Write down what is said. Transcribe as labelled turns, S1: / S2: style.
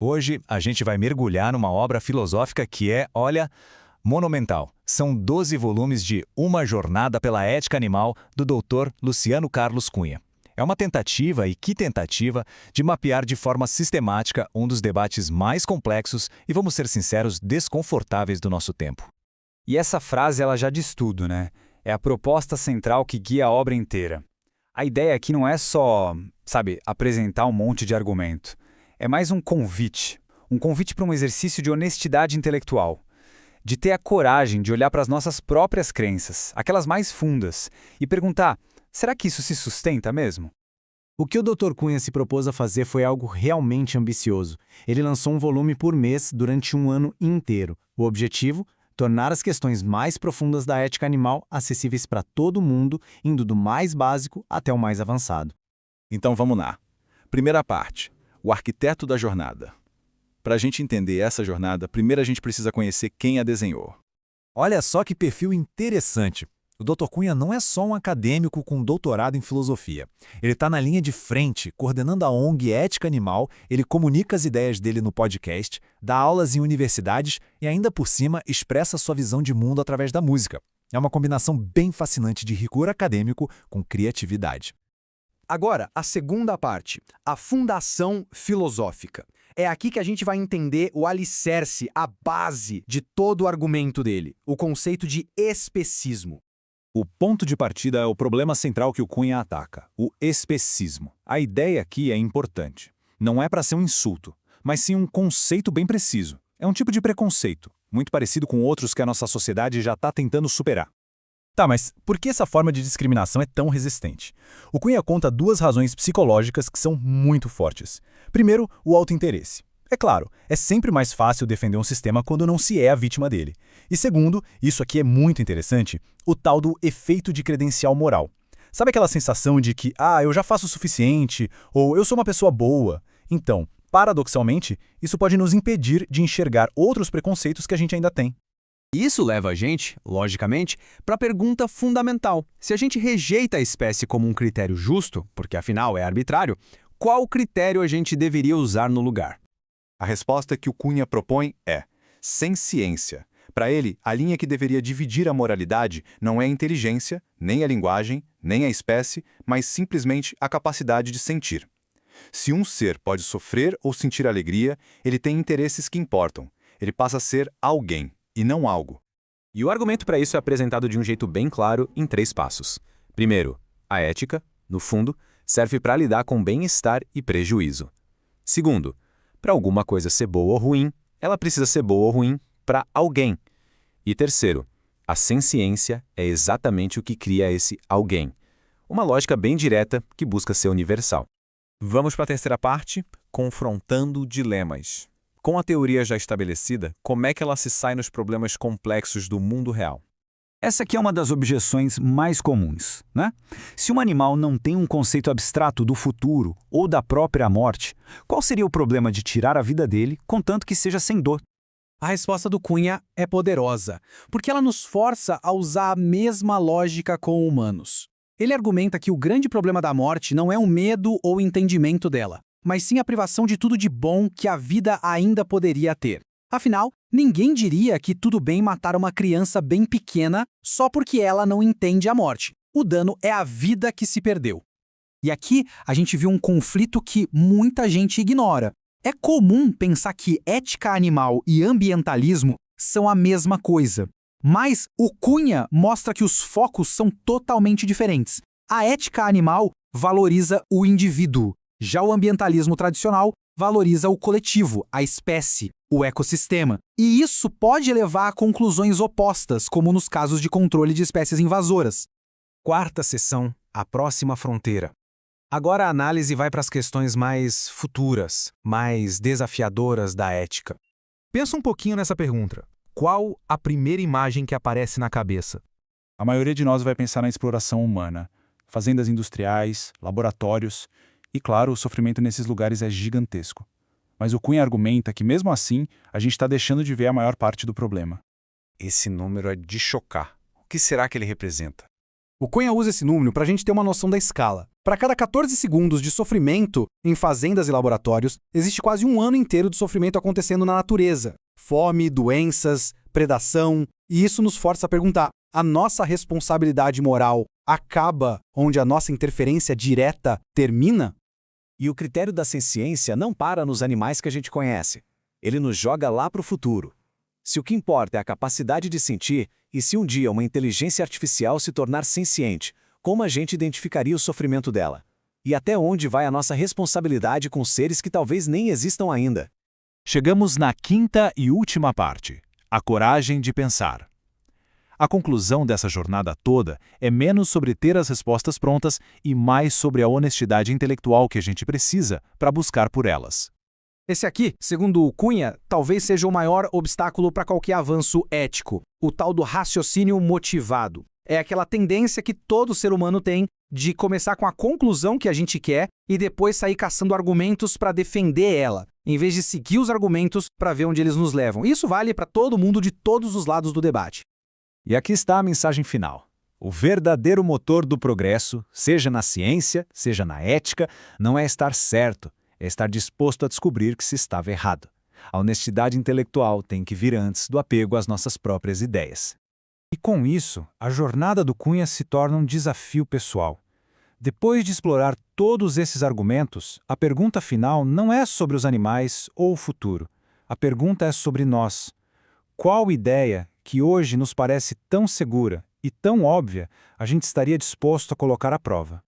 S1: Hoje a gente vai mergulhar numa obra filosófica que é, olha, monumental. São 12 volumes de Uma Jornada pela Ética Animal, do Dr. Luciano Carlos Cunha. É uma tentativa, e que tentativa, de mapear de forma sistemática um dos debates mais complexos e, vamos ser sinceros, desconfortáveis do nosso tempo.
S2: E essa frase ela já diz tudo, né? É a proposta central que guia a obra inteira. A ideia aqui não é só, apresentar um monte de argumento. É mais um convite para um exercício de honestidade intelectual, de ter a coragem de olhar para as nossas próprias crenças, aquelas mais fundas, e perguntar: será que isso se sustenta mesmo?
S3: O que o Dr. Cunha se propôs a fazer foi algo realmente ambicioso. Ele lançou um volume por mês durante um ano inteiro. O objetivo? Tornar as questões mais profundas da ética animal acessíveis para todo mundo, indo do mais básico até o mais avançado.
S4: Então vamos lá. Primeira parte, o arquiteto da jornada. Para a gente entender essa jornada, primeiro a gente precisa conhecer quem a desenhou.
S1: Olha só que perfil interessante. O Dr. Cunha não é só um acadêmico com doutorado em filosofia. Ele está na linha de frente, coordenando a ONG Ética Animal, ele comunica as ideias dele no podcast, dá aulas em universidades e ainda por cima expressa sua visão de mundo através da música. É uma combinação bem fascinante de rigor acadêmico com criatividade.
S5: Agora, a segunda parte, a fundação filosófica. É aqui que a gente vai entender o alicerce, a base de todo o argumento dele, o conceito de especismo.
S1: O ponto de partida é o problema central que o Cunha ataca, o especismo. A ideia aqui é importante. Não é para ser um insulto, mas sim um conceito bem preciso. É um tipo de preconceito, muito parecido com outros que a nossa sociedade já está tentando superar.
S6: Tá, mas por que essa forma de discriminação é tão resistente? O Cunha conta duas razões psicológicas que são muito fortes. Primeiro, o autointeresse. É claro, é sempre mais fácil defender um sistema quando não se é a vítima dele. E segundo, isso aqui é muito interessante, o tal do efeito de credencial moral. Sabe aquela sensação de que, eu já faço o suficiente, ou eu sou uma pessoa boa? Então, paradoxalmente, isso pode nos impedir de enxergar outros preconceitos que a gente ainda tem.
S5: Isso leva a gente, logicamente, para a pergunta fundamental. Se a gente rejeita a espécie como um critério justo, porque afinal é arbitrário, qual critério a gente deveria usar no lugar?
S4: A resposta que o Cunha propõe é: sem ciência. Para ele, a linha que deveria dividir a moralidade não é a inteligência, nem a linguagem, nem a espécie, mas simplesmente a capacidade de sentir. Se um ser pode sofrer ou sentir alegria, ele tem interesses que importam. Ele passa a ser alguém, e não algo.
S7: E o argumento para isso é apresentado de um jeito bem claro em 3 passos. Primeiro, a ética, no fundo, serve para lidar com bem-estar e prejuízo. Segundo, para alguma coisa ser boa ou ruim, ela precisa ser boa ou ruim para alguém. E terceiro, a ciência é exatamente o que cria esse alguém. Uma lógica bem direta que busca ser universal.
S6: Vamos para a terceira parte, confrontando dilemas. Com a teoria já estabelecida, como é que ela se sai nos problemas complexos do mundo real?
S2: Essa aqui é uma das objeções mais comuns, né? Se um animal não tem um conceito abstrato do futuro ou da própria morte, qual seria o problema de tirar a vida dele, contanto que seja sem dor?
S5: A resposta do Cunha é poderosa, porque ela nos força a usar a mesma lógica com humanos. Ele argumenta que o grande problema da morte não é o medo ou o entendimento dela, mas sim a privação de tudo de bom que a vida ainda poderia ter. Afinal, ninguém diria que tudo bem matar uma criança bem pequena só porque ela não entende a morte. O dano é a vida que se perdeu. E aqui a gente viu um conflito que muita gente ignora. É comum pensar que ética animal e ambientalismo são a mesma coisa. Mas o Cunha mostra que os focos são totalmente diferentes. A ética animal valoriza o indivíduo. Já o ambientalismo tradicional valoriza o coletivo, a espécie, o ecossistema. E isso pode levar a conclusões opostas, como nos casos de controle de espécies invasoras.
S3: Quarta seção, a próxima fronteira. Agora a análise vai para as questões mais futuras, mais desafiadoras da ética. Pensa um pouquinho nessa pergunta. Qual a primeira imagem que aparece na cabeça?
S4: A maioria de nós vai pensar na exploração humana, fazendas industriais, laboratórios, e claro, o sofrimento nesses lugares é gigantesco. Mas o Cunha argumenta que mesmo assim, a gente está deixando de ver a maior parte do problema.
S1: Esse número é de chocar. O que será que ele representa?
S5: O Cunha usa esse número para a gente ter uma noção da escala. Para cada 14 segundos de sofrimento em fazendas e laboratórios, existe quase um ano inteiro de sofrimento acontecendo na natureza. Fome, doenças, predação. E isso nos força a perguntar: a nossa responsabilidade moral acaba onde a nossa interferência direta termina?
S1: E o critério da senciência não para nos animais que a gente conhece. Ele nos joga lá para o futuro. Se o que importa é a capacidade de sentir, e se um dia uma inteligência artificial se tornar senciente, como a gente identificaria o sofrimento dela? E até onde vai a nossa responsabilidade com seres que talvez nem existam ainda? Chegamos na quinta e última parte: a coragem de pensar. A conclusão dessa jornada toda é menos sobre ter as respostas prontas e mais sobre a honestidade intelectual que a gente precisa para buscar por elas.
S5: Esse aqui, segundo o Cunha, talvez seja o maior obstáculo para qualquer avanço ético, o tal do raciocínio motivado. É aquela tendência que todo ser humano tem de começar com a conclusão que a gente quer e depois sair caçando argumentos para defender ela, em vez de seguir os argumentos para ver onde eles nos levam. Isso vale para todo mundo de todos os lados do debate.
S1: E aqui está a mensagem final. O verdadeiro motor do progresso, seja na ciência, seja na ética, não é estar certo, é estar disposto a descobrir que se estava errado. A honestidade intelectual tem que vir antes do apego às nossas próprias ideias. E com isso, a jornada do Cunha se torna um desafio pessoal. Depois de explorar todos esses argumentos, a pergunta final não é sobre os animais ou o futuro. A pergunta é sobre nós. Qual ideia que hoje nos parece tão segura e tão óbvia a gente estaria disposto a colocar à prova?